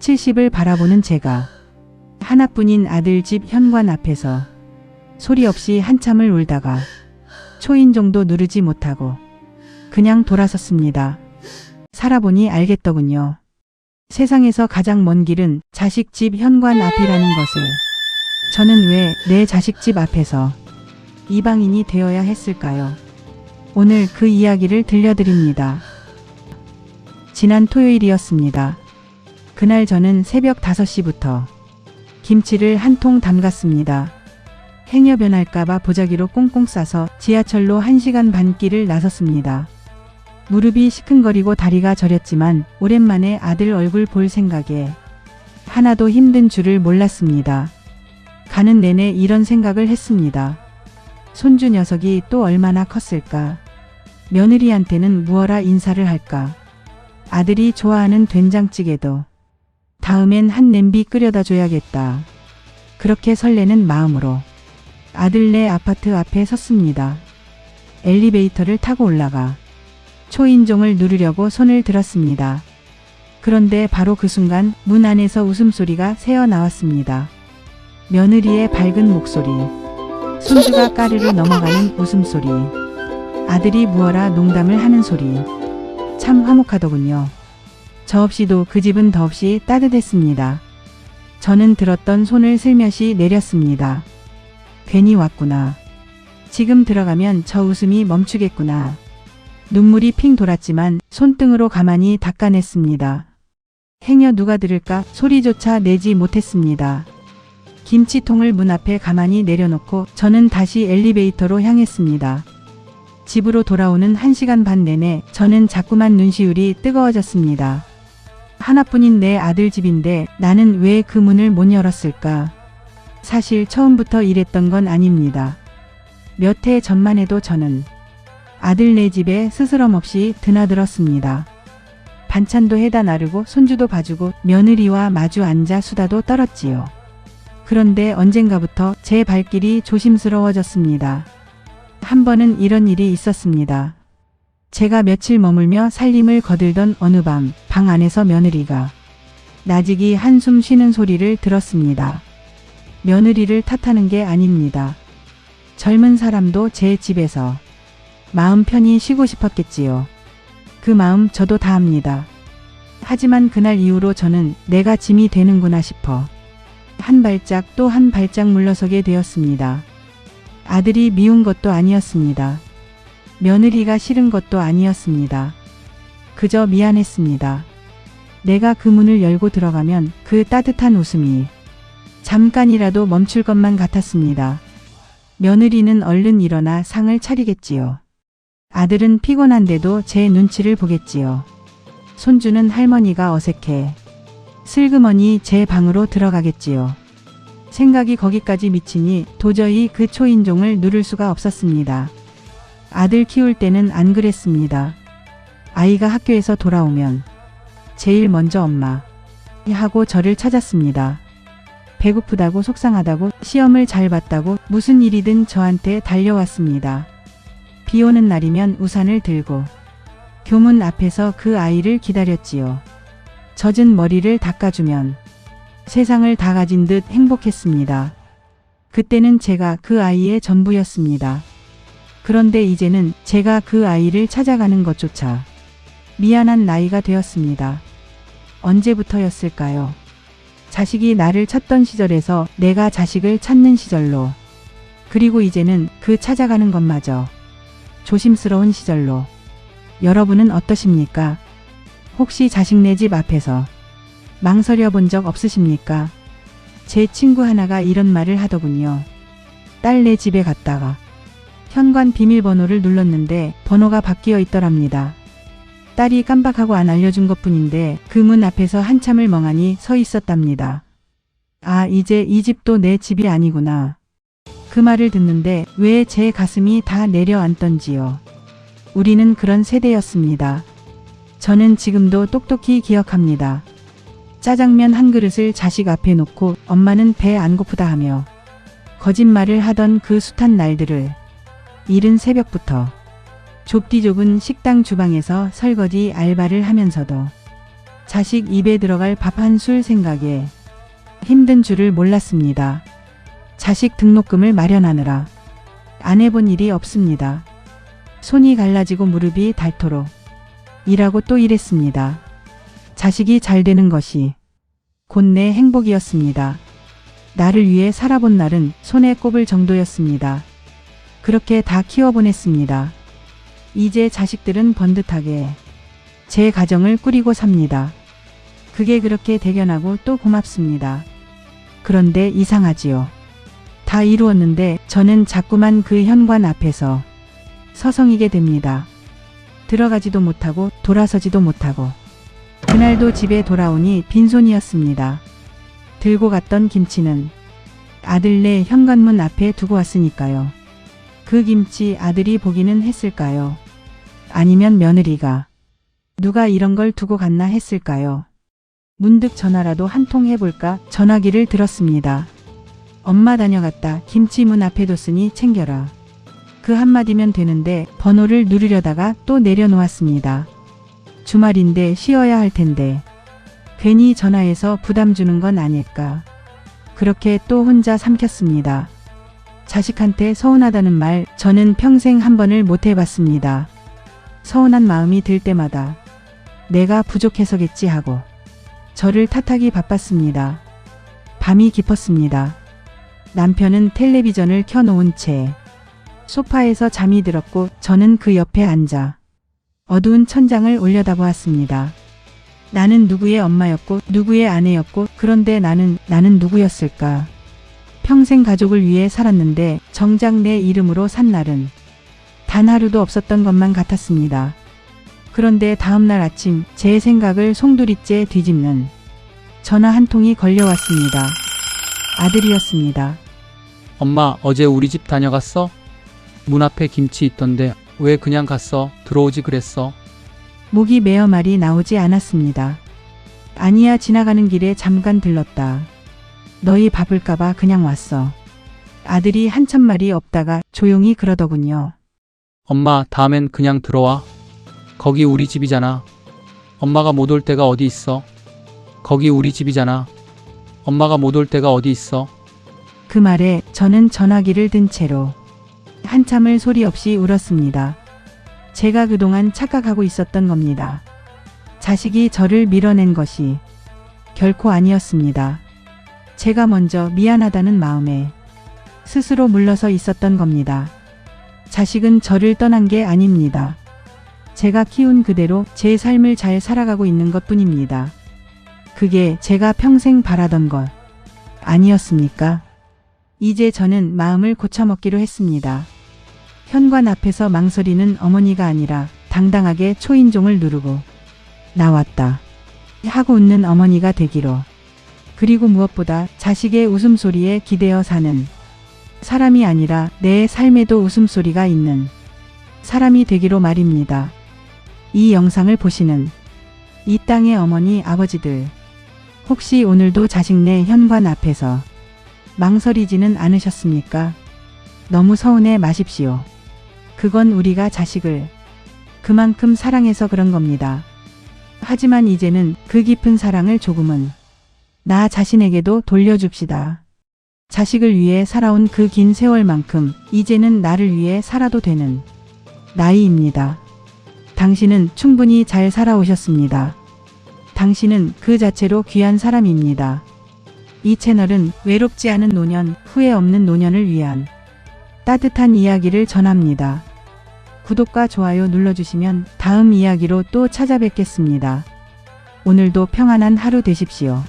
70을 바라보는 제가 하나뿐인 아들 집 현관 앞에서 소리 없이 한참을 울다가 초인종도 누르지 못하고 그냥 돌아섰습니다. 살아보니 알겠더군요. 세상에서 가장 먼 길은 자식 집 현관 앞이라는 것을. 저는 왜 내 자식 집 앞에서 이방인이 되어야 했을까요? 오늘 그 이야기를 들려드립니다. 지난 토요일이었습니다. 그날 저는 새벽 5시부터 김치를 한 통 담갔습니다. 행여 변할까봐 보자기로 꽁꽁 싸서 지하철로 1시간 반 길을 나섰습니다. 무릎이 시큰거리고 다리가 저렸지만 오랜만에 아들 얼굴 볼 생각에 하나도 힘든 줄을 몰랐습니다. 가는 내내 이런 생각을 했습니다. 손주 녀석이 또 얼마나 컸을까? 며느리한테는 무어라 인사를 할까? 아들이 좋아하는 된장찌개도 다음엔 한 냄비 끓여다 줘야겠다. 그렇게 설레는 마음으로 아들네 아파트 앞에 섰습니다. 엘리베이터를 타고 올라가 초인종을 누르려고 손을 들었습니다. 그런데 바로 그 순간 문 안에서 웃음소리가 새어 나왔습니다. 며느리의 밝은 목소리, 손주가 까르르 넘어가는 웃음소리, 아들이 무어라 농담을 하는 소리. 참 화목하더군요. 저 없이도 그 집은 더없이 따뜻했습니다. 저는 들었던 손을 슬며시 내렸습니다. 괜히 왔구나. 지금 들어가면 저 웃음이 멈추겠구나. 눈물이 핑 돌았지만 손등으로 가만히 닦아냈습니다. 행여 누가 들을까 소리조차 내지 못했습니다. 김치통을 문 앞에 가만히 내려놓고 저는 다시 엘리베이터로 향했습니다. 집으로 돌아오는 1시간 반 내내 저는 자꾸만 눈시울이 뜨거워졌습니다. 하나뿐인 내 아들 집인데 나는 왜 그 문을 못 열었을까? 사실 처음부터 이랬던 건 아닙니다. 몇 해 전만 해도 저는 아들네 집에 스스럼 없이 드나들었습니다. 반찬도 해다 나르고 손주도 봐주고 며느리와 마주 앉아 수다도 떨었지요. 그런데 언젠가부터 제 발길이 조심스러워졌습니다. 한 번은 이런 일이 있었습니다. 제가 며칠 머물며 살림을 거들던 어느 밤 방 안에서 며느리가 나직이 한숨 쉬는 소리를 들었습니다. 며느리를 탓하는 게 아닙니다. 젊은 사람도 제 집에서 마음 편히 쉬고 싶었겠지요. 그 마음 저도 다 압니다. 하지만 그날 이후로 저는 내가 짐이 되는구나 싶어 한 발짝 또 한 발짝 물러서게 되었습니다. 아들이 미운 것도 아니었습니다. 며느리가 싫은 것도 아니었습니다. 그저 미안했습니다. 내가 그 문을 열고 들어가면 그 따뜻한 웃음이 잠깐이라도 멈출 것만 같았습니다. 며느리는 얼른 일어나 상을 차리겠지요. 아들은 피곤한데도 제 눈치를 보겠지요. 손주는 할머니가 어색해 슬그머니 제 방으로 들어가겠지요. 생각이 거기까지 미치니 도저히 그 초인종을 누를 수가 없었습니다. 아들 키울 때는 안 그랬습니다. 아이가 학교에서 돌아오면 제일 먼저 엄마 하고 저를 찾았습니다. 배고프다고 속상하다고 시험을 잘 봤다고 무슨 일이든 저한테 달려왔습니다. 비 오는 날이면 우산을 들고 교문 앞에서 그 아이를 기다렸지요. 젖은 머리를 닦아주면 세상을 다 가진 듯 행복했습니다. 그때는 제가 그 아이의 전부였습니다. 그런데 이제는 제가 그 아이를 찾아가는 것조차 미안한 나이가 되었습니다. 언제부터였을까요? 자식이 나를 찾던 시절에서 내가 자식을 찾는 시절로, 그리고 이제는 그 찾아가는 것마저 조심스러운 시절로. 여러분은 어떠십니까? 혹시 자식네 집 앞에서 망설여 본 적 없으십니까? 제 친구 하나가 이런 말을 하더군요. 딸네 집에 갔다가 현관 비밀번호를 눌렀는데 번호가 바뀌어 있더랍니다. 딸이 깜빡하고 안 알려준 것뿐인데 그 문 앞에서 한참을 멍하니 서 있었답니다. 아, 이제 이 집도 내 집이 아니구나. 그 말을 듣는데 왜 제 가슴이 다 내려앉던지요. 우리는 그런 세대였습니다. 저는 지금도 똑똑히 기억합니다. 짜장면 한 그릇을 자식 앞에 놓고 엄마는 배 안 고프다 하며 거짓말을 하던 그 숱한 날들을 이른 새벽부터 좁디 좁은 식당 주방에서 설거지 알바를 하면서도 자식 입에 들어갈 밥 한 술 생각에 힘든 줄을 몰랐습니다. 자식 등록금을 마련하느라 안 해본 일이 없습니다. 손이 갈라지고 무릎이 닳도록 일하고 또 일했습니다. 자식이 잘 되는 것이 곧 내 행복이었습니다. 나를 위해 살아본 날은 손에 꼽을 정도였습니다. 그렇게 다 키워보냈습니다. 이제 자식들은 번듯하게 제 가정을 꾸리고 삽니다. 그게 그렇게 대견하고 또 고맙습니다. 그런데 이상하지요. 다 이루었는데 저는 자꾸만 그 현관 앞에서 서성이게 됩니다. 들어가지도 못하고 돌아서지도 못하고. 그날도 집에 돌아오니 빈손이었습니다. 들고 갔던 김치는 아들네 현관문 앞에 두고 왔으니까요. 그 김치 아들이 보기는 했을까요? 아니면 며느리가 누가 이런 걸 두고 갔나 했을까요? 문득 전화라도 한 통 해볼까 전화기를 들었습니다. 엄마 다녀갔다. 김치 문 앞에 뒀으니 챙겨라. 그 한마디면 되는데 번호를 누르려다가 또 내려놓았습니다. 주말인데 쉬어야 할 텐데 괜히 전화해서 부담 주는 건 아닐까. 그렇게 또 혼자 삼켰습니다. 자식한테 서운하다는 말 저는 평생 한 번을 못 해봤습니다. 서운한 마음이 들 때마다 내가 부족해서겠지 하고 저를 탓하기 바빴습니다. 밤이 깊었습니다. 남편은 텔레비전을 켜놓은 채 소파에서 잠이 들었고 저는 그 옆에 앉아 어두운 천장을 올려다보았습니다. 나는 누구의 엄마였고 누구의 아내였고 그런데 나는 누구였을까? 평생 가족을 위해 살았는데 정작 내 이름으로 산 날은 단 하루도 없었던 것만 같았습니다. 그런데 다음날 아침 제 생각을 송두리째 뒤집는 전화 한 통이 걸려왔습니다. 아들이었습니다. 엄마, 어제 우리 집 다녀갔어? 문 앞에 김치 있던데 왜 그냥 갔어? 들어오지 그랬어? 목이 메어 말이 나오지 않았습니다. 아니야, 지나가는 길에 잠깐 들렀다. 너희 바쁠까봐 그냥 왔어. 아들이 한참 말이 없다가 조용히 그러더군요. 엄마, 다음엔 그냥 들어와. 거기 우리 집이잖아. 엄마가 못 올 때가 어디 있어? 거기 우리 집이잖아. 엄마가 못 올 때가 어디 있어? 그 말에 저는 전화기를 든 채로 한참을 소리 없이 울었습니다. 제가 그동안 착각하고 있었던 겁니다. 자식이 저를 밀어낸 것이 결코 아니었습니다. 제가 먼저 미안하다는 마음에 스스로 물러서 있었던 겁니다. 자식은 저를 떠난 게 아닙니다. 제가 키운 그대로 제 삶을 잘 살아가고 있는 것뿐입니다. 그게 제가 평생 바라던 것 아니었습니까? 이제 저는 마음을 고쳐먹기로 했습니다. 현관 앞에서 망설이는 어머니가 아니라 당당하게 초인종을 누르고 나왔다 하고 웃는 어머니가 되기로. 그리고 무엇보다 자식의 웃음소리에 기대어 사는 사람이 아니라 내 삶에도 웃음소리가 있는 사람이 되기로 말입니다. 이 영상을 보시는 이 땅의 어머니, 아버지들, 혹시 오늘도 자식네 현관 앞에서 망설이지는 않으셨습니까? 너무 서운해 마십시오. 그건 우리가 자식을 그만큼 사랑해서 그런 겁니다. 하지만 이제는 그 깊은 사랑을 조금은 나 자신에게도 돌려줍시다. 자식을 위해 살아온 그 긴 세월만큼 이제는 나를 위해 살아도 되는 나이입니다. 당신은 충분히 잘 살아오셨습니다. 당신은 그 자체로 귀한 사람입니다. 이 채널은 외롭지 않은 노년, 후회 없는 노년을 위한 따뜻한 이야기를 전합니다. 구독과 좋아요 눌러주시면 다음 이야기로 또 찾아뵙겠습니다. 오늘도 평안한 하루 되십시오.